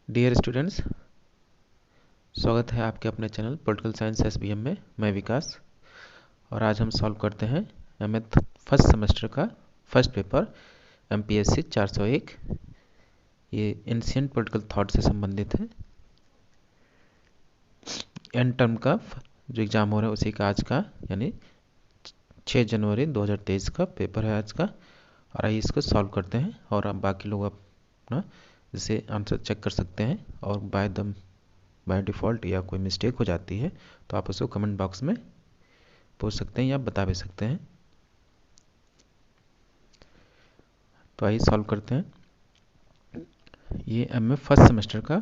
Dear students, स्वागत है आपके अपने चैनल पॉलिटिकल साइंस एसबीएम में। मैं विकास और आज हम सॉल्व करते हैं एमए फर्स्ट सेमेस्टर का फर्स्ट पेपर एमपीएससी 401। ये एंशिएंट पॉलिटिकल थॉट से संबंधित है। एंड टर्म का जो एग्ज़ाम हो रहा है उसी का आज का यानी 6 जनवरी 2023 का पेपर है आज का। और आइए इसको सॉल्व करते हैं और अब बाकी लोग अपना इसे आंसर चेक कर सकते हैं और बाय डिफ़ॉल्ट या कोई मिस्टेक हो जाती है तो आप उसको कमेंट बॉक्स में पूछ सकते हैं या बता भी सकते हैं। तो आइए सॉल्व करते हैं। ये एमए फर्स्ट सेमेस्टर का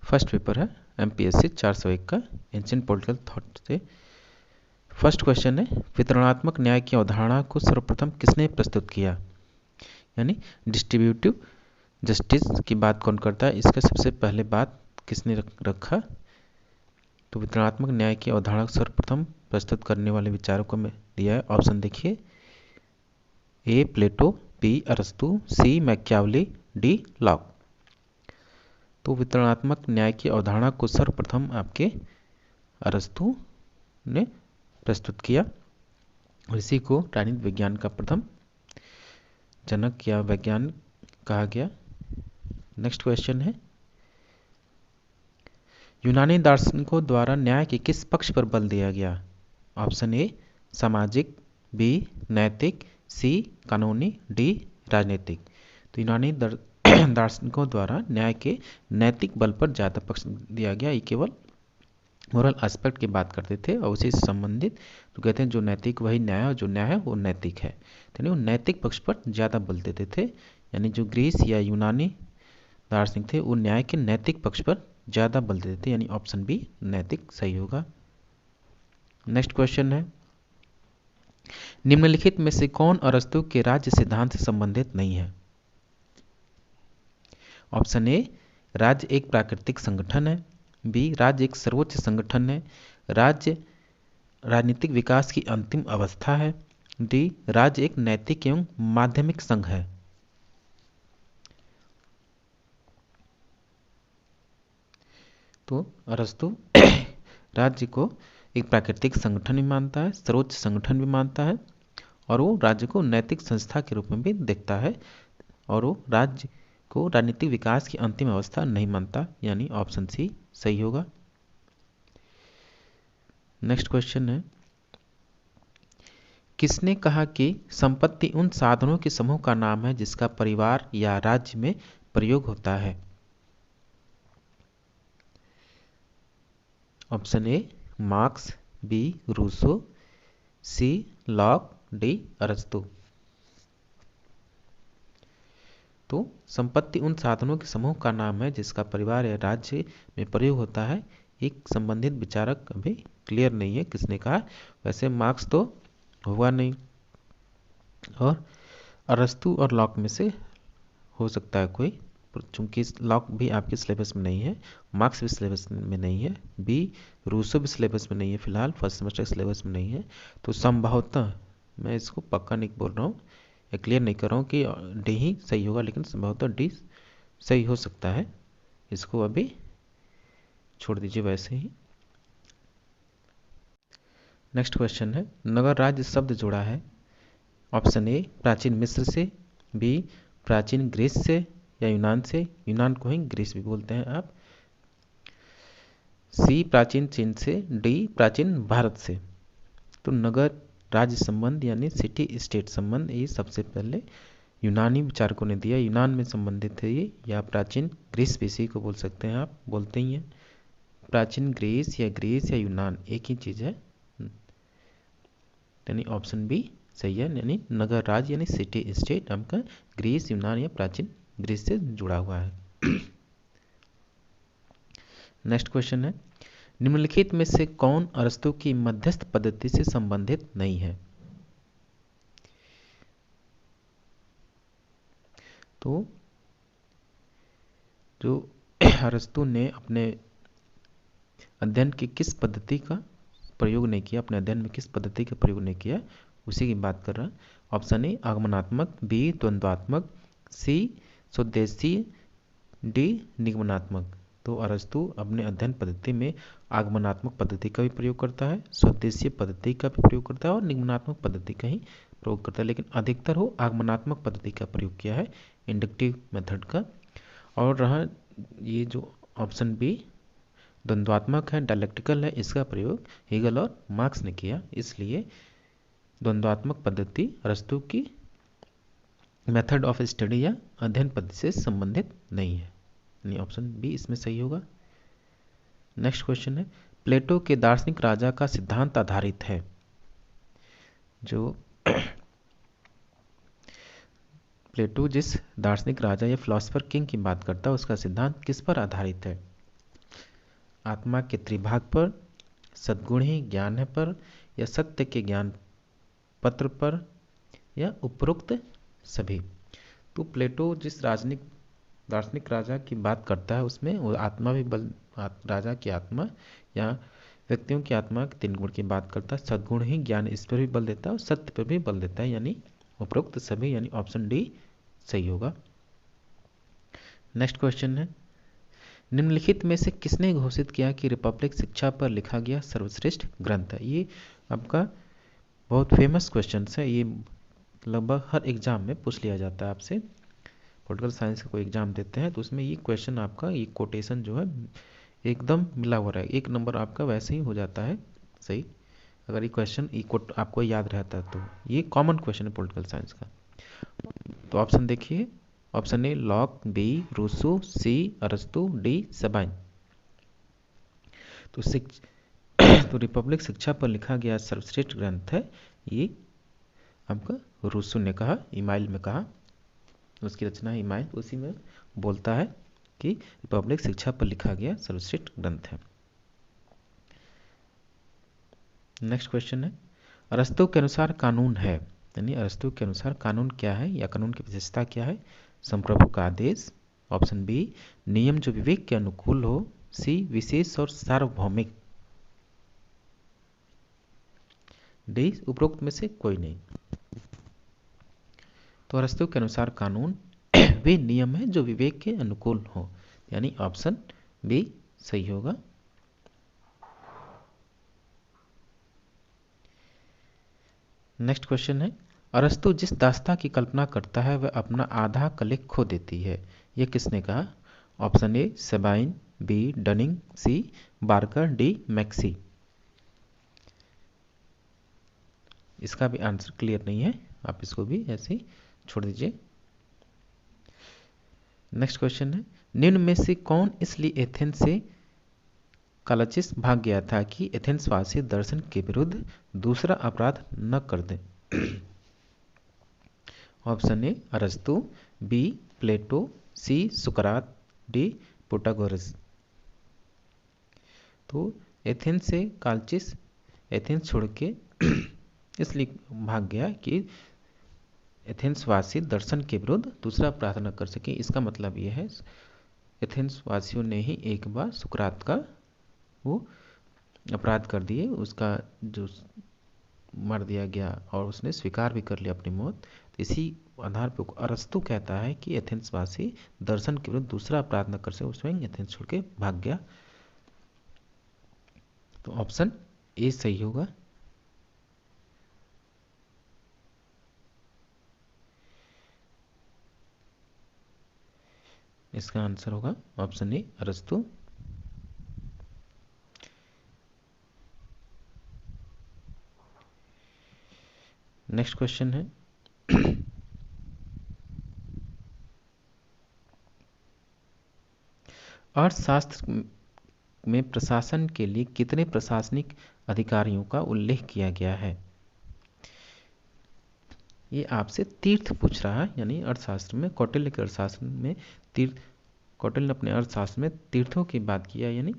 फर्स्ट पेपर है एमपीएससी 401 का एंशिएंट पॉलिटिकल थॉट से। फर्स्ट क्वेश्चन है, वितरणात्मक न्याय की अवधारणा को सर्वप्रथम किसने प्रस्तुत किया? यानी डिस्ट्रीब्यूटिव जस्टिस की बात कौन करता है, इसका सबसे पहले बात किसने रखा? तो वितरणात्मक न्याय की अवधारणा को सर्वप्रथम प्रस्तुत करने वाले विचारकों में दिया है। ऑप्शन देखिए, ए प्लेटो, बी अरस्तु, सी मैकियावली, डी लॉक। तो वितरणात्मक न्याय की अवधारणा को सर्वप्रथम आपके अरस्तु ने प्रस्तुत किया और इसी को राजनीतिक विज्ञान का प्रथम जनक या वैज्ञानिक कहा गया। नेक्स्ट क्वेश्चन है, यूनानी दार्शनिकों द्वारा न्याय के किस पक्ष पर बल दिया गया? ऑप्शन ए सामाजिक, बी नैतिक, सी कानूनी, डी राजनीतिक। तो यूनानी दार्शनिकों द्वारा न्याय के नैतिक बल पर ज़्यादा पक्ष दिया गया। ये केवल मोरल एस्पेक्ट की बात करते थे और उसी से संबंधित तो कहते हैं जो नैतिक वही न्याय और जो न्याय है वो नैतिक है। यानी वो नैतिक पक्ष पर ज़्यादा बल देते थे। यानी जो ग्रीस या यूनानी दार्शनिक थे वो न्याय के नैतिक पक्ष पर ज़्यादा बल देते थे। यानी ऑप्शन बी नैतिक सही होगा। नेक्स्ट क्वेश्चन है, निम्नलिखित में से कौन अरस्तु के राज्य सिद्धांत से संबंधित नहीं है? ऑप्शन ए राज्य एक प्राकृतिक संगठन है, बी राज्य एक सर्वोच्च संगठन है, राज्य राजनीतिक विकास की अंतिम अवस्था है, डी राज्य एक नैतिक एवं माध्यमिक संघ है। तो अरस्तु राज्य को एक प्राकृतिक संगठन भी मानता है, सर्वोच्च संगठन भी मानता है और वो राज्य को नैतिक संस्था के रूप में भी देखता है और वो राज्य को राजनीतिक विकास की अंतिम अवस्था नहीं मानता। यानी ऑप्शन सी सही होगा। नेक्स्ट क्वेश्चन है, किसने कहा कि संपत्ति उन साधनों के समूह का नाम है जिसका परिवार या राज्य में प्रयोग होता है? Option A Marx, B Rousseau, C Locke, D अरस्तु। तो संपत्ति उन साधनों के समूह का नाम है जिसका परिवार या राज्य में प्रयोग होता है। एक संबंधित विचारक अभी क्लियर नहीं है किसने कहा। वैसे मार्क्स तो हुआ नहीं और अरस्तु और लॉक में से हो सकता है कोई, चूंकि लॉक भी आपके सिलेबस में नहीं है, मार्क्स भी सिलेबस में नहीं है, बी रूसो भी सिलेबस में नहीं है, फिलहाल फर्स्ट सेमेस्टर सिलेबस में नहीं है। तो संभवतः, मैं इसको पक्का नहीं बोल रहा हूँ या क्लियर नहीं कर रहा हूँ कि डी ही सही होगा, लेकिन संभवतः डी सही हो सकता है। इसको अभी छोड़ दीजिए वैसे ही। नेक्स्ट क्वेश्चन है, नगर राज्य शब्द जुड़ा है। ऑप्शन ए प्राचीन मिस्र से, बी प्राचीन ग्रीस से या यूनान से, यूनान को ही ग्रीस भी बोलते हैं आप, सी प्राचीन चीन से, डी प्राचीन भारत से। तो नगर राज्य संबंध यानी सिटी स्टेट संबंध ये सबसे पहले यूनानी विचारकों ने दिया, यूनान में संबंधित है ये, या प्राचीन ग्रीस भी इसी को बोल सकते हैं, आप बोलते ही हैं। प्राचीन ग्रीस या यूनान एक ही चीज़ है। यानी ऑप्शन बी सही है। यानी नगर राज्य यानी सिटी स्टेट आपका ग्रीस, यूनान या प्राचीन ग्रीस से जुड़ा हुआ है। नेक्स्ट क्वेश्चन है, निम्नलिखित में से कौन अरस्तु की मध्यस्थ पद्धति से संबंधित नहीं है? तो जो अरस्तु ने अपने अध्ययन की किस पद्धति का प्रयोग नहीं किया, अपने अध्ययन में किस पद्धति का प्रयोग नहीं किया, उसी की बात कर रहा है। ऑप्शन ए आगमनात्मक, बी द्वंद्वात्मक, सी स्वदेशी डी निगमनात्मक। तो अरस्तु अपने अध्ययन पद्धति में आगमनात्मक पद्धति का भी प्रयोग करता है, स्वदेशीय पद्धति का भी प्रयोग करता है और निगमनात्मक पद्धति का ही प्रयोग करता है, लेकिन अधिकतर वो आगमनात्मक पद्धति का प्रयोग किया है, इंडक्टिव मेथड का। और रहा ये जो ऑप्शन बी द्वंद्वात्मक है, डायलेक्टिकल है, इसका प्रयोग हेगल और मार्क्स ने किया, इसलिए द्वंद्वात्मक पद्धति अरस्तु की मेथड ऑफ स्टडी या अध्ययन पद्धति से संबंधित नहीं है, यानी ऑप्शन बी इसमें सही होगा। नेक्स्ट क्वेश्चन है, प्लेटो के दार्शनिक राजा का सिद्धांत आधारित है। जो प्लेटो जिस दार्शनिक राजा या फिलोसफर किंग की बात करता है उसका सिद्धांत किस पर आधारित है? आत्मा के त्रिभाग पर, सद्गुण ही ज्ञान है पर, या सत्य के ज्ञान पत्र पर, या उपरोक्त सभी। तो प्लेटो जिस दार्शनिक राजा की बात करता है उसमें वो आत्मा भी राजा की आत्मा या व्यक्तियों की आत्मा के 3 गुण की बात करता है। सद्गुण ही ज्ञान इस पर भी बल देता है और सत्य पर भी बल देता है, यानी उपरोक्त सभी, यानी ऑप्शन डी सही होगा। नेक्स्ट क्वेश्चन है, निम्नलिखित में से किसने घोषित किया कि रिपब्लिक शिक्षा पर लिखा गया सर्वश्रेष्ठ ग्रंथ है? ये आपका बहुत फेमस क्वेश्चन है, ये लगभग हर एग्जाम में पूछ लिया जाता है आपसे। पॉलिटिकल साइंस का कोई एग्जाम देते हैं तो उसमें ये क्वेश्चन आपका, ये कोटेशन जो है एकदम मिला हुआ है, 1 नंबर आपका वैसे ही हो जाता है सही, अगर ये क्वेश्चन आपको याद रहता है तो। ये कॉमन क्वेश्चन है पॉलिटिकल साइंस का। तो ऑप्शन देखिए, option A Locke, B Rousseau, C अरस्तु, डी सबाइन। तो रिपब्लिक शिक्षा पर लिखा गया सर्वश्रेष्ठ ग्रंथ है ये आपका रूसो ने कहा, इमाइल में कहा, उसकी रचना है इमाइल, उसी में बोलता है कि रिपब्लिक शिक्षा पर लिखा गया सर्वश्रेष्ठ ग्रंथ है। नेक्स्ट क्वेश्चन है, अरस्तु के अनुसार कानून है, यानी अरस्तु के अनुसार कानून क्या है या कानून की विशेषता क्या है? संप्रभु का आदेश, ऑप्शन बी नियम जो विवेक के अनुकूल हो, सी विशेष और सार्वभौमिक, डी उपरोक्त में से कोई नहीं। तो अरस्तु के अनुसार कानून वे नियम है जो विवेक के अनुकूल हो, यानी ऑप्शन बी सही होगा। नेक्स्ट क्वेश्चन है, अरस्तु जिस दास्ता की कल्पना करता है वह अपना आधा कलिक खो देती है, यह किसने कहा? Option A Sabine, B Dunning, C Barker, D Maxey. इसका भी आंसर क्लियर नहीं है, आप इसको भी ऐसे ही छोड़ दीजिए। नेक्स्ट क्वेश्चन है, निम्न में से कौन इसलिए एथेंस से कालचिस भाग गया था कि एथेंस वासी दर्शन के विरुद्ध दूसरा अपराध न कर दें? ऑप्शन ए अरस्तु, बी प्लेटो, सी सुकरात, डी प्रोटागोरस। तो एथेंस से कालचिस एथेंस छोड़ के इसलिए भाग गया कि एथेंस वासी दर्शन के विरुद्ध दूसरा अपराध न कर सके। इसका मतलब यह है एथेंस वासियों ने ही एक बार सुकरात का वो अपराध कर दिए, उसका जो मार दिया गया और उसने स्वीकार भी कर लिया अपनी मौत। तो इसी आधार पर अरस्तु कहता है कि एथेंस वासी दर्शन के विरुद्ध दूसरा अपराध न कर सके, उसमें एथेंस छोड़ के भाग गया। तो ऑप्शन ए सही होगा। इसका आंसर होगा ऑप्शन ए अरस्तु। नेक्स्ट क्वेश्चन है, अर्थशास्त्र में प्रशासन के लिए कितने प्रशासनिक अधिकारियों का उल्लेख किया गया है? ये आपसे तीर्थ पूछ रहा है, यानी अर्थशास्त्र में कौटिल्य के अर्थशास्त्र में कौटिल्य ने अपने अर्थशास्त्र में तीर्थों की बात किया, यानी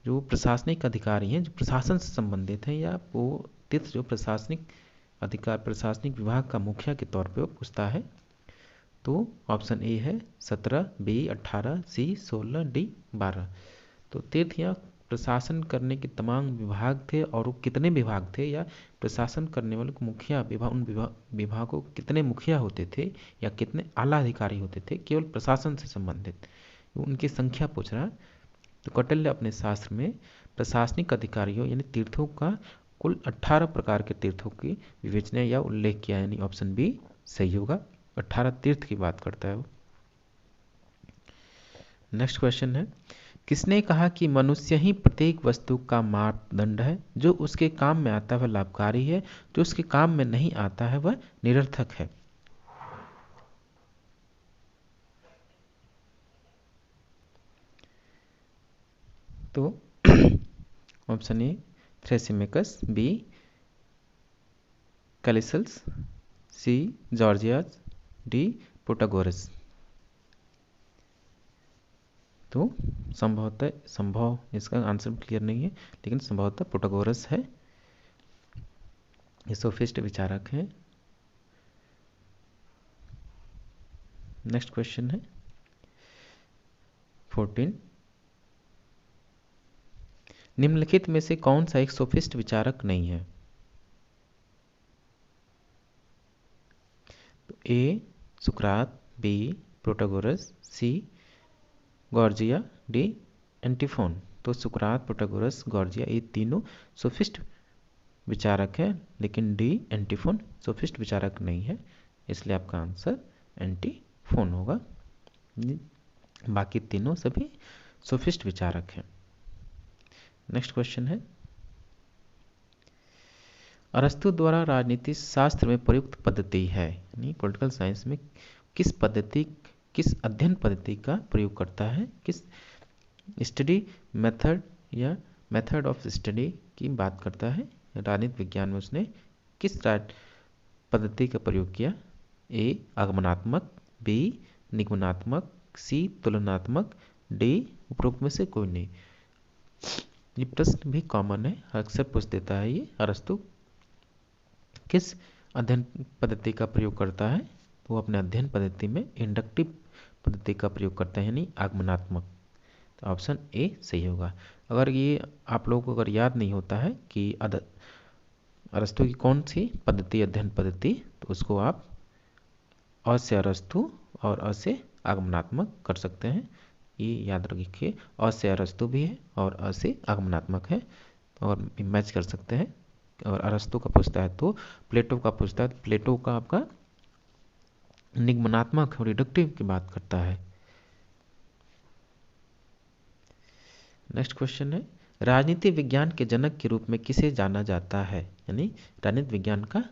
जो प्रशासनिक अधिकारी हैं जो प्रशासन से संबंधित हैं, या वो तीर्थ जो प्रशासनिक अधिकार प्रशासनिक विभाग का मुखिया के तौर पे वो पूछता है। तो ऑप्शन ए है 17, बी 18, सी 16, डी 12। तो तीर्थ या प्रशासन करने के तमाम विभाग थे, और वो कितने विभाग थे, या प्रशासन करने वाले को मुखिया विभागों कितने मुखिया होते थे या कितने आला अधिकारी होते थे केवल प्रशासन से संबंधित, उनकी संख्या पूछ रहा है। तो कौटिल्य अपने शास्त्र में प्रशासनिक अधिकारियों यानी तीर्थों का कुल 18 प्रकार के तीर्थों की विवेचना या उल्लेख किया, यानी ऑप्शन बी सही होगा। 18 तीर्थ की बात करता है वो। नेक्स्ट क्वेश्चन है, किसने कहा कि मनुष्य ही प्रत्येक वस्तु का मापदंड है, जो उसके काम में आता है वह लाभकारी है, जो उसके काम में नहीं आता है वह निरर्थक है। तो option A Thrasymachus, B Callicles, C Gorgias, D Protagoras. तो संभव इसका आंसर क्लियर नहीं है, लेकिन संभवतः प्रोटागोरस है। ये सोफिस्ट विचारक हैं। नेक्स्ट क्वेश्चन है 14, निम्नलिखित में से कौन सा एक सोफिस्ट विचारक नहीं है? तो ए सुकरात, बी प्रोटागोरस, सी गॉर्जिया, डी एंटीफोन। तो सुकरात, प्रोटागोरस, गॉर्जिया ये तीनों सोफिस्ट विचारक हैं, लेकिन डी एंटीफोन सोफिस्ट विचारक नहीं है, इसलिए आपका आंसर एंटीफोन होगा। बाकी तीनों सभी सोफिस्ट विचारक हैं। नेक्स्ट क्वेश्चन है, अरस्तु द्वारा राजनीति शास्त्र में प्रयुक्त पद्धति है, यानी पॉलिटिकल साइंस में किस अध्ययन पद्धति का प्रयोग करता है, किस स्टडी मेथड या मेथड ऑफ स्टडी की बात करता है। राजनीति विज्ञान में उसने किस पद्धति का प्रयोग किया? ए आगमनात्मक, बी निगमनात्मक, सी तुलनात्मक, डी उपरोक्त में से कोई नहीं। ये प्रश्न भी कॉमन है, अक्सर पूछ देता है ये। अरस्तु किस अध्ययन पद्धति का प्रयोग करता है? वो अपने अध्ययन पद्धति में इंडक्टिव पद्धति का प्रयोग करते हैं, यानी आगमनात्मक। तो ऑप्शन ए सही होगा। अगर ये आप लोगों को अगर याद नहीं होता है कि अरस्तु की कौन सी पद्धति अध्ययन पद्धति, तो उसको आप अ से अरस्तु और अ से आगमनात्मक कर सकते हैं। ये याद रखिए, अ से अरस्तु भी है और अ से आगमनात्मक है, और मैच कर सकते हैं। और अरस्तु का पूछता है तो प्लेटो का पूछता है, प्लेटो का आपका निगमनात्मक और रिडक्टिव की बात करता है। नेक्स्ट क्वेश्चन है, राजनीति विज्ञान के जनक के रूप में किसे जाना जाता है, यानी राजनीति विज्ञान का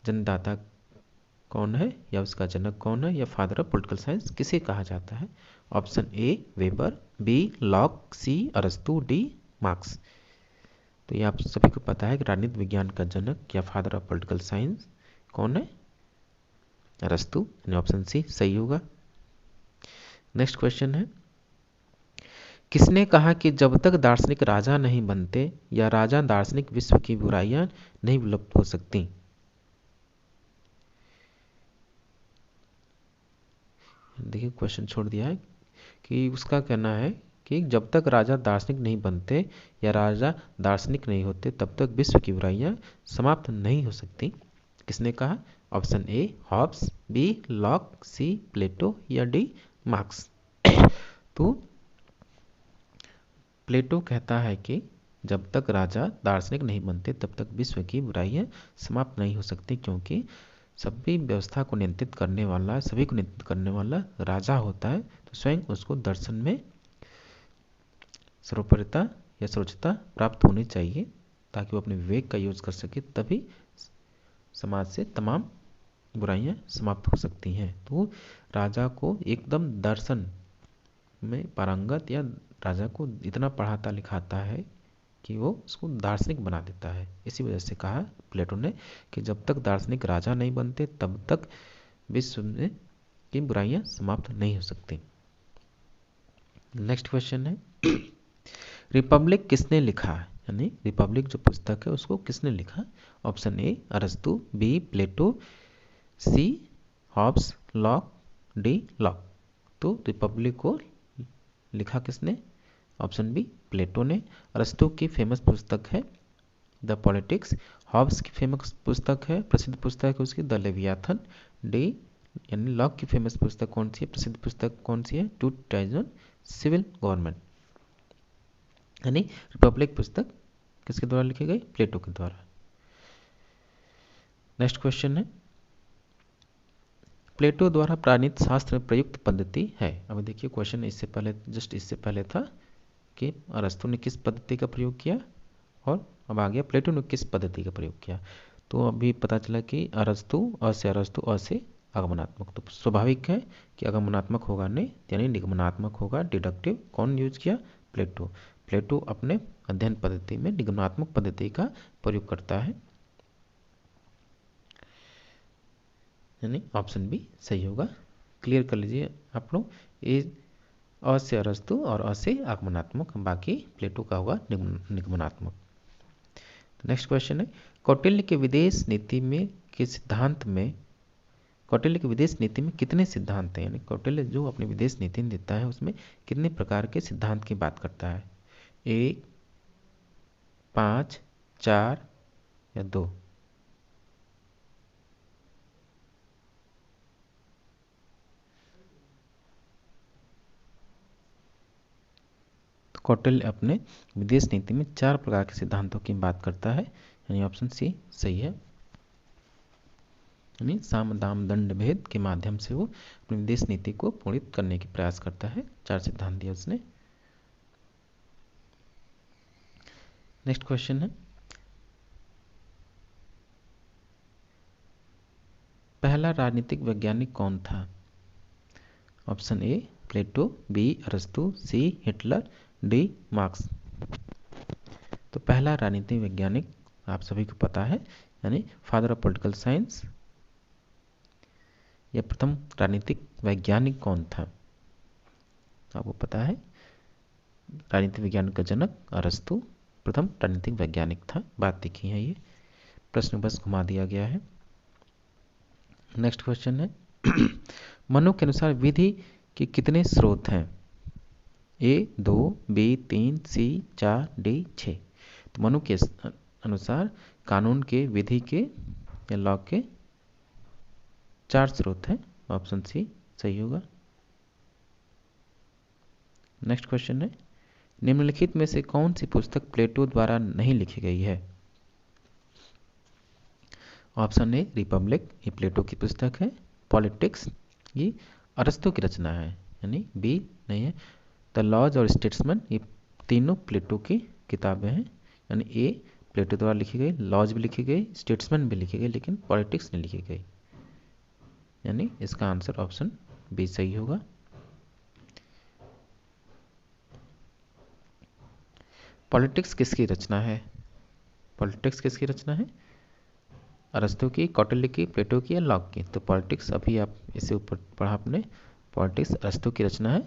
जन्मदाता कौन है, या उसका जनक कौन है, या फादर ऑफ पॉलिटिकल साइंस किसे कहा जाता है? Option A Weber, B Locke, C अरस्तु, डी मार्क्स। तो ये आप सभी को पता है कि राजनीति विज्ञान का जनक या फादर ऑफ पॉलिटिकल साइंस कौन है? अरस्तु, यानी ऑप्शन सी सही होगा। नेक्स्ट क्वेश्चन है, किसने कहा कि जब तक दार्शनिक राजा नहीं बनते या राजा दार्शनिक विश्व की बुराइयां नहीं विलुप्त हो सकती? देखिए क्वेश्चन छोड़ दिया है कि उसका कहना है कि जब तक राजा दार्शनिक नहीं बनते या राजा दार्शनिक नहीं होते तब तक विश्व की बुराइयां समाप्त नहीं हो सकती। किसने कहा? Option A Hobbes, B Locke, C Plato, या डी मार्क्स। तो प्लेटो कहता है कि जब तक राजा दार्शनिक नहीं बनते तब तक विश्व की बुराइयां समाप्त नहीं हो सकती, क्योंकि सभी व्यवस्था को नियंत्रित करने वाला, सभी को नियंत्रित करने वाला राजा होता है। तो स्वयं उसको दर्शन में सर्वोपरिता या सर्वोच्चता प्राप्त होनी चाहिए, ताकि वो अपने विवेक का यूज कर सके, तभी समाज से तमाम बुराइयां समाप्त हो सकती हैं। तो राजा को एकदम दर्शन में पारंगत, या राजा को इतना पढ़ाता लिखाता है कि वो उसको दार्शनिक बना देता है। इसी वजह से कहा प्लेटो ने कि जब तक दार्शनिक राजा नहीं बनते तब तक विश्व में की बुराइयां समाप्त नहीं हो सकती। नेक्स्ट क्वेश्चन है, रिपब्लिक किसने लिखा, यानी रिपब्लिक जो पुस्तक है उसको किसने लिखा? ऑप्शन ए अरस्तु, बी प्लेटो, सी हॉब्स, लॉक, डी लॉक। तो रिपब्लिक को लिखा किसने? ऑप्शन बी प्लेटो ने। अरस्तु की फेमस पुस्तक है द पॉलिटिक्स। हॉब्स की फेमस पुस्तक है, प्रसिद्ध पुस्तक है उसकी द लेवियाथन। डी यानी लॉक की फेमस पुस्तक कौन सी है, प्रसिद्ध पुस्तक कौन सी है, two treatises on civil government, यानी रिपब्लिक पुस्तक किसके द्वारा लिखी गई, प्लेटो के द्वारा। नेक्स्ट क्वेश्चन है प्लेटो द्वारा प्राणित शास्त्र में प्रयुक्त पद्धति है। अब देखिए क्वेश्चन इससे पहले, जस्ट इससे पहले था कि अरस्तु ने किस पद्धति का प्रयोग किया, और अब आ गया प्लेटो ने किस पद्धति का प्रयोग किया। तो अभी पता चला कि अरस्तु अ से आगमनात्मक, तो स्वाभाविक है कि आगमनात्मक होगा नहीं, यानी निगमनात्मक होगा, डिडक्टिव कौन यूज किया, प्लेटो। प्लेटो अपने अध्ययन पद्धति में निगमनात्मक पद्धति का प्रयोग करता है, यानी ऑप्शन बी सही होगा। क्लियर कर लीजिए आप लोग, ए अ से अरस्तु और अ से आगमनात्मक, बाकी प्लेटो का होगा निगमनात्मक। नेक्स्ट क्वेश्चन है कौटिल्य के विदेश नीति में के सिद्धांत में, कौटिल्य की विदेश नीति में कितने सिद्धांत हैं, यानी कौटिल्य जो अपनी विदेश नीति देता है उसमें कितने प्रकार के सिद्धांत की बात करता है, 1, 5, 4 या 2। कौटिल्य अपने विदेश नीति में 4 प्रकार के सिद्धांतों की बात करता है, यानी ऑप्शन सी सही है। यानी साम दाम दंड भेद के माध्यम से वो अपनी विदेश नीति को पूर्णित करने की प्रयास करता है, 4 सिद्धांत दिए उसने। नेक्स्ट क्वेश्चन है पहला राजनीतिक वैज्ञानिक कौन था। ऑप्शन ए प्लेटो, बी अरस्तु, सी हिटलर, डी मार्क्स। तो पहला राजनीतिक वैज्ञानिक आप सभी को पता है, यानी फादर ऑफ पॉलिटिकल साइंस, यह प्रथम राजनीतिक वैज्ञानिक कौन था, आपको पता है राजनीतिक विज्ञान का जनक अरस्तु प्रथम राजनीतिक वैज्ञानिक था, बात लिखी है, ये प्रश्न बस घुमा दिया गया है। नेक्स्ट क्वेश्चन है मनु के अनुसार विधि के कितने स्रोत हैं, ए 2, बी 3, सी 4, डी 6। तो मनु के अनुसार कानून के, विधि के या लॉ के 4 स्रोत हैं, ऑप्शन सी सही होगा। नेक्स्ट क्वेश्चन है निम्नलिखित में से कौन सी पुस्तक प्लेटो द्वारा नहीं लिखी गई है। ऑप्शन ए रिपब्लिक, ये प्लेटो की पुस्तक है। पॉलिटिक्स, ये अरस्तु की रचना है, यानी बी नहीं है। द लॉज और स्टेट्समैन, ये तीनों प्लेटो की किताबें हैं, यानी ए प्लेटो द्वारा लिखी गई, लॉज भी लिखी गई, स्टेट्समैन भी लिखी गई, लेकिन पॉलिटिक्स नहीं लिखी गई, यानी इसका आंसर ऑप्शन बी सही होगा। पॉलिटिक्स किसकी रचना है, पॉलिटिक्स किसकी रचना है, अरस्तु की, कौटिल्य की, प्लेटो की या लॉक की। तो पॉलिटिक्स अभी आप इससे ऊपर पढ़ा आपने, पॉलिटिक्स अरस्तु की रचना है।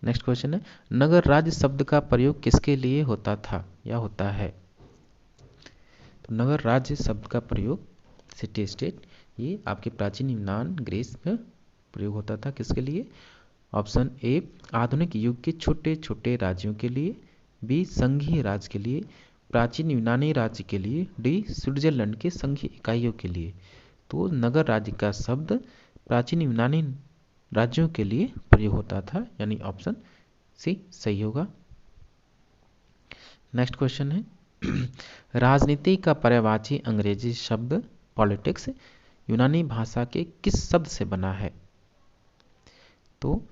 नेक्स्ट क्वेश्चन है नगर राज्य शब्द का प्रयोग किसके लिए होता था या होता है। तो नगर राज्य शब्द का प्रयोग, सिटी स्टेट, ये आपके प्राचीन यूनान ग्रीस में प्रयोग होता था, किसके लिए। ऑप्शन ए आधुनिक युग के छोटे छोटे राज्यों के लिए, बी संघीय राज्य के लिए, प्राचीन यूनानी राज्य के लिए, डी स्विट्जरलैंड के संघीय इकाइयों के लिए। तो नगर राज्य का शब्द प्राचीन यूनानी राज्यों के लिए प्रयोग होता था, यानी ऑप्शन सी सही होगा। नेक्स्ट क्वेश्चन है राजनीति का पर्यायवाची अंग्रेजी शब्द पॉलिटिक्स यूनानी भाषा के किस शब्द से बना है। तो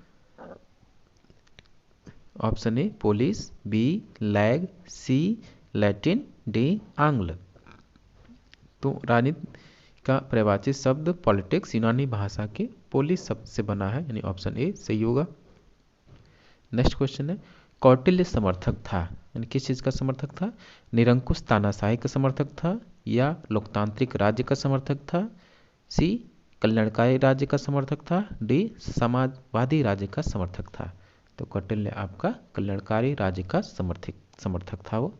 option A polis, B lag, C Latin, D आंग्ल। तो राजनीति का पर्यायवाची शब्द पॉलिटिक्स यूनानी भाषा के पोलिस शब्द से बना है, यानी ऑप्शन ए सही होगा। नेक्स्ट क्वेश्चन है कौटिल्य समर्थक था, यानी किस चीज का समर्थक था, निरंकुश तानाशाही का समर्थक था, या लोकतांत्रिक राज्य का समर्थक था, सी कल्याणकारी राज्य का समर्थक था, डी समाजवादी राज्य का समर्थक था। तो कौटिल्य आपका कल्याणकारी राज्य का समर्थक था वो।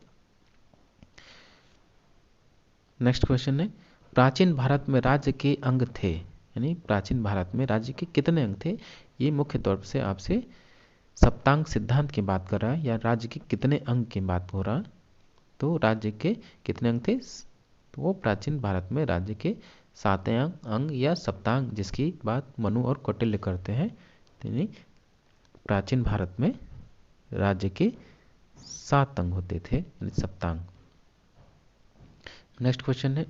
नेक्स्ट क्वेश्चन है प्राचीन भारत में राज्य के अंग थे, यानी प्राचीन भारत में राज्य के कितने अंग थे। ये मुख्य तौर से आपसे सप्तांग सिद्धांत की बात कर रहा है या राज्य के कितने अंग की बात हो रहा है? तो राज्य के कितने अंग थे? तो वो प्राचीन भारत में राज्य के 7 अंग या सप्तांग, जिसकी बात मनु और कौटिल्य करते हैं, यानी प्राचीन भारत में राज्य के 7 अंग होते थे, यानी सप्तांग। नेक्स्ट क्वेश्चन है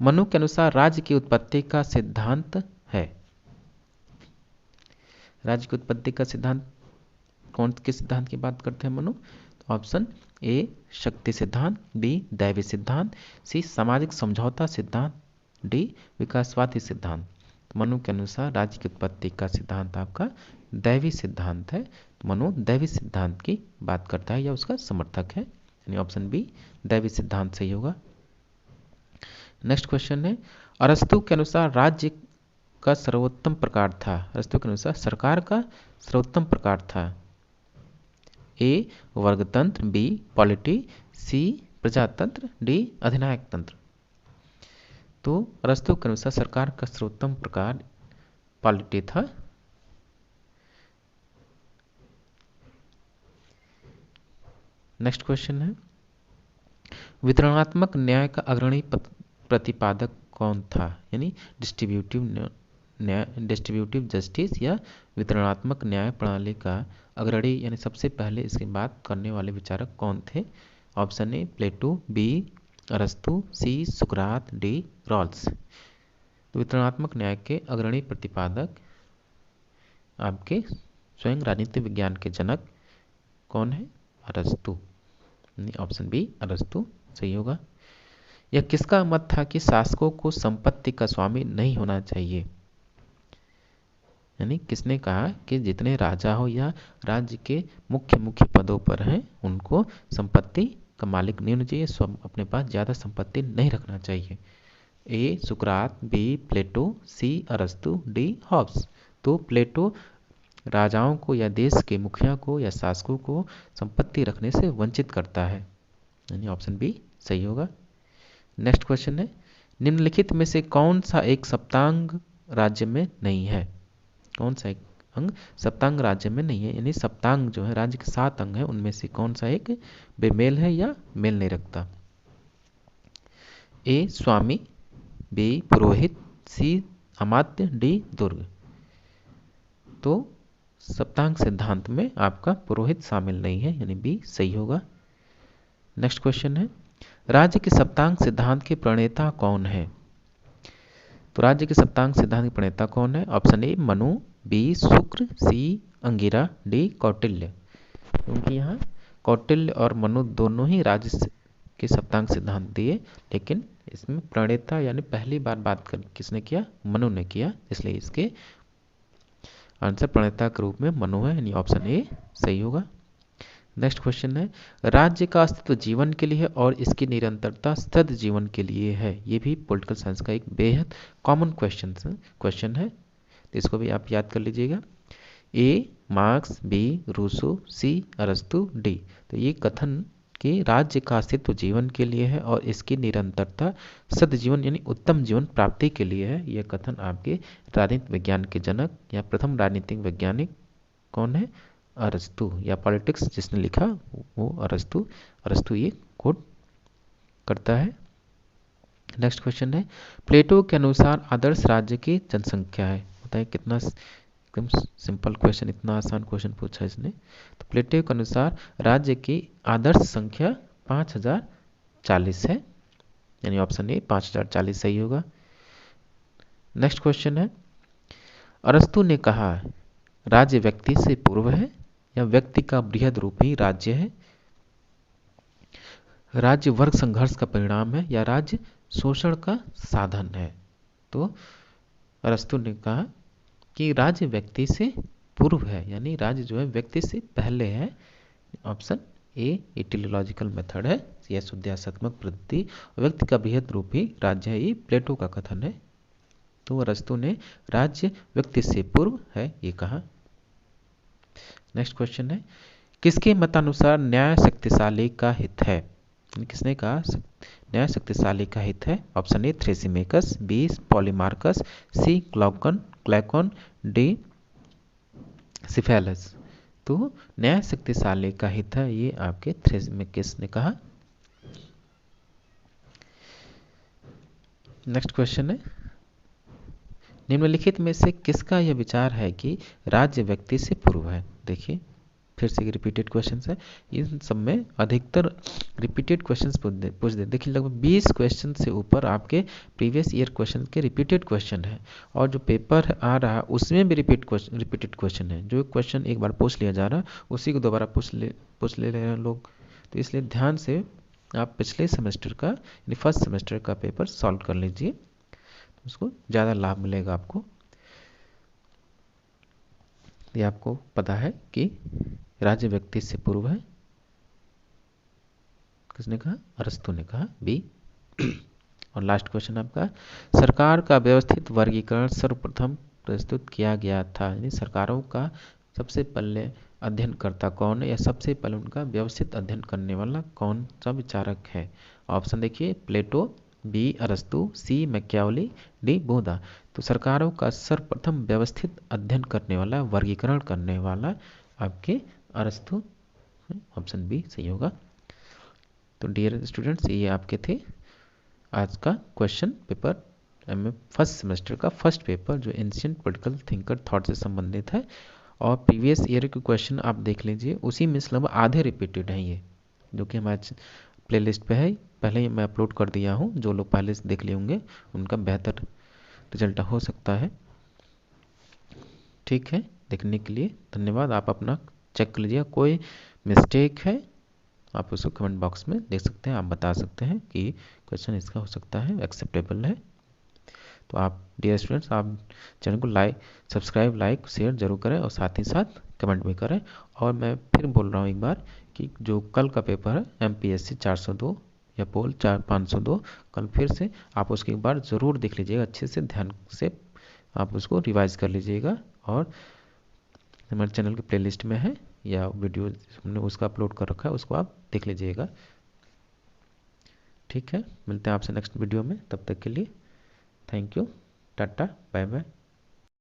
मनु के अनुसार राज्य की उत्पत्ति का सिद्धांत है। राज्य की उत्पत्ति का सिद्धांत कौन के सिद्धांत की बात करते हैं मनु? तो ऑप्शन ए शक्ति सिद्धांत, बी दैवी सिद्धांत, सी सामाजिक समझौता सिद्धांत, डी विकासवादी सिद्धांत। मनु के अनुसार राज्य की उत्पत्ति का सिद्धांत आपका दैवी सिद्धांत है। मनु दैवी सिद्धांत की बात करता है या उसका समर्थक है, यानी ऑप्शन बी दैवी सिद्धांत सही होगा। नेक्स्ट क्वेश्चन है अरस्तु के अनुसार राज्य का सर्वोत्तम प्रकार था। अरस्तु के अनुसार सरकार का सर्वोत्तम प्रकार था। ए वर्गतंत्र, बी पॉलिटी, सी प्रजातंत्र, डी अधिनायक तंत्र। तो अरस्तु के अनुसार सरकार का सर्वोत्तम प्रकार पॉलिटी था। नेक्स्ट क्वेश्चन है वितरणात्मक न्याय का अग्रणी प्रतिपादक कौन था, यानी डिस्ट्रीब्यूटिव जस्टिस या वितरणात्मक न्याय प्रणाली का अग्रणी यानी सबसे पहले इसकी बात करने वाले विचारक कौन थे? ऑप्शन ए प्लेटो, बी अरस्तु, सी सुकरात, डी रॉल्स। तो वितरणात्मक न्याय के अग्रणी प्रतिपादक आपके स्वयं राजनीतिक विज्ञान के जनक कौन है? अरस्तु, ऑप्शन बी अरस्तु सही होगा। यह किसका मत था कि शासकों को संपत्ति का स्वामी नहीं होना चाहिए? यानी किसने कहा कि जितने राजा हो या राज्य के मुख्य पदों पर हैं उनको संपत्ति का मालिक नहीं होना चाहिए, अपने पास ज्यादा संपत्ति नहीं रखना चाहिए? ए सुकरात, बी प्लेटो, सी अरस्तु, डी हॉब्स। तो प्लेटो राजाओं को या देश के मुखिया को या शासकों को संपत्ति रखने से वंचित करता है, यानी ऑप्शन बी सही होगा। नेक्स्ट क्वेश्चन है निम्नलिखित में से कौन सा एक सप्तांग राज्य में नहीं है? कौन सा एक अंग सप्तांग राज्य में नहीं है, यानी सप्तांग जो है राज्य के 7 अंग है उनमें से कौन सा एक बेमेल है या मेल नहीं रखता? ए स्वामी, बी पुरोहित, सी अमात्य, डी दुर्ग। तो सप्तांग सिद्धांत में आपका पुरोहित शामिल नहीं है, यानी बी सही होगा। नेक्स्ट क्वेश्चन है राज्य के सप्तांग सिद्धांत के प्रणेता कौन है? तो राज्य के सप्तांग सिद्धांत के प्रणेता कौन है? ऑप्शन ए मनु, बी शुक्र, सी अंगिरा, डी कौटिल्य। क्योंकि यहाँ कौटिल्य और मनु दोनों ही राज्य के सप्तांग सिद्धांत दिए, लेकिन इसमें प्रणेता यानी पहली बार बात कर किसने किया? मनु ने किया, इसलिए इसके आंसर प्रणेता के रूप में मनु है, यानी ऑप्शन ए सही होगा। नेक्स्ट क्वेश्चन है राज्य का अस्तित्व जीवन के लिए और इसकी निरंतरता सद जीवन के लिए है। ये भी पॉलिटिकल साइंस का एक बेहद कॉमन क्वेश्चन है, तो इसको भी आप याद कर लीजिएगा। ए मार्क्स, बी रूसो, सी अरस्तु, डी। तो ये कथन कि राज्य का अस्तित्व जीवन के लिए है और इसकी निरंतरता सदजीवन यानी उत्तम जीवन प्राप्ति के लिए है, यह कथन आपके राजनीतिक विज्ञान के जनक या प्रथम राजनीतिक वैज्ञानिक कौन है? अरस्तु, या पॉलिटिक्स जिसने लिखा वो अरस्तु ये कोट करता है। नेक्स्ट क्वेश्चन है प्लेटो के अनुसार आदर्श राज्य की जनसंख्या है। बताइए कितना एकदम सिंपल क्वेश्चन, इतना आसान क्वेश्चन पूछा इसने। तो प्लेटो के अनुसार राज्य की आदर्श संख्या 5040 है, यानी ऑप्शन ए 5040 सही होगा। नेक्स्ट क्वेश्चन है अरस्तु ने कहा राज्य व्यक्ति से पूर्व है या व्यक्ति का बृहद रूप ही राज्य है? राज्य वर्ग संघर्ष का परिणाम है या राज्य शोषण का साधन है? तो अरस्तु ने कहा कि राज्य व्यक्ति से पूर्व है, यानी राज्य जो है व्यक्ति से पहले है। ऑप्शन ए इटियोलॉजिकल मेथड है या शुद्ध्यात्मक पद्धति, व्यक्ति का बृहद रूप ही राज्य है, ये प्लेटो का कथन है। तो अरस्तु ने राज्य व्यक्ति से पूर्व है ये कहा। नेक्स्ट क्वेश्चन है किसके मतानुसार न्याय शक्तिशाली का हित है? किसने कहा न्याय शक्तिशाली का हित है? Option A Thrasymachus, B Polemarchus, C Glaucon, D Cephalus. तो न्याय शक्तिशाली का हित है, ये आपके थ्रेसिमेकिस ने कहा। नेक्स्ट क्वेश्चन है, निम्नलिखित में से किसका यह विचार है कि राज्य व्यक्ति से पूर्व है। देखिए फिर से रिपीटेड क्वेश्चंस है, इन सब में अधिकतर रिपीटेड क्वेश्चंस पूछ दे। देखिए लगभग 20 क्वेश्चन से ऊपर आपके प्रीवियस ईयर क्वेश्चन के रिपीटेड क्वेश्चन है, और जो पेपर आ रहा है उसमें भी रिपीटेड क्वेश्चन है। जो क्वेश्चन एक बार पूछ लिया जा रहा है उसी को दोबारा पूछ ले रहे हैं लोग। तो इसलिए ध्यान से आप पिछले सेमेस्टर का यानी फर्स्ट सेमेस्टर का पेपर सॉल्व कर लीजिए, उसको ज़्यादा लाभ मिलेगा आपको। ये आपको पता है कि राज्य व्यक्ति से पूर्व है, किसने कहा, अरस्तु ने कहा, बी। और लास्ट क्वेश्चन आपका, सरकार का व्यवस्थित वर्गीकरण सर्वप्रथम प्रस्तुत किया गया था, यानी सरकारों का सबसे पहले अध्ययनकर्ता कौन है, या सबसे पहले उनका व्यवस्थित अध्ययन करने वाला कौन सा विचारक है। ऑप्शन देखिए, प्लेटो, बी अरस्तु, सी मैकियावेली, डी बुधा। तो सरकारों का सर्वप्रथम व्यवस्थित अध्ययन करने वाला, वर्गीकरण करने वाला आपके अरस्तु, ऑप्शन बी सही होगा। तो डियर स्टूडेंट्स, ये आपके थे आज का question paper, MA first semester का फर्स्ट पेपर, जो एंशिएंट पॉलिटिकल थिंकर थॉट से संबंधित है। और प्रीवियस ईयर के क्वेश्चन आप देख लीजिए, उसी में लगभग आधे रिपीटेड हैं ये, जो कि हमारे प्लेलिस्ट पे है, पहले ही मैं अपलोड कर दिया हूँ। जो लोग पहले से देख लिए होंगे उनका बेहतर रिजल्ट हो सकता है। ठीक है, देखने के लिए धन्यवाद। आप अपना चेक कर लीजिए, कोई मिस्टेक है आप उसको कमेंट बॉक्स में देख सकते हैं, आप बता सकते हैं कि क्वेश्चन इसका हो सकता है एक्सेप्टेबल है। तो आप डियर स्टूडेंट्स, आप चैनल को सब्सक्राइब, लाइक, शेयर जरूर करें, और साथ ही साथ कमेंट भी करें। और मैं फिर बोल रहा हूँ एक बार कि जो कल का पेपर है एमपीएससी 402 या पोल 502, कल फिर से आप उसकी एक बार ज़रूर देख लीजिएगा, अच्छे से ध्यान से आप उसको रिवाइज कर लीजिएगा। और हमारे चैनल के प्लेलिस्ट में है, या वीडियो हमने उसका अपलोड कर रखा है, उसको आप देख लीजिएगा। ठीक है, मिलते हैं आपसे नेक्स्ट वीडियो में, तब तक के लिए thank you, tata, bye bye.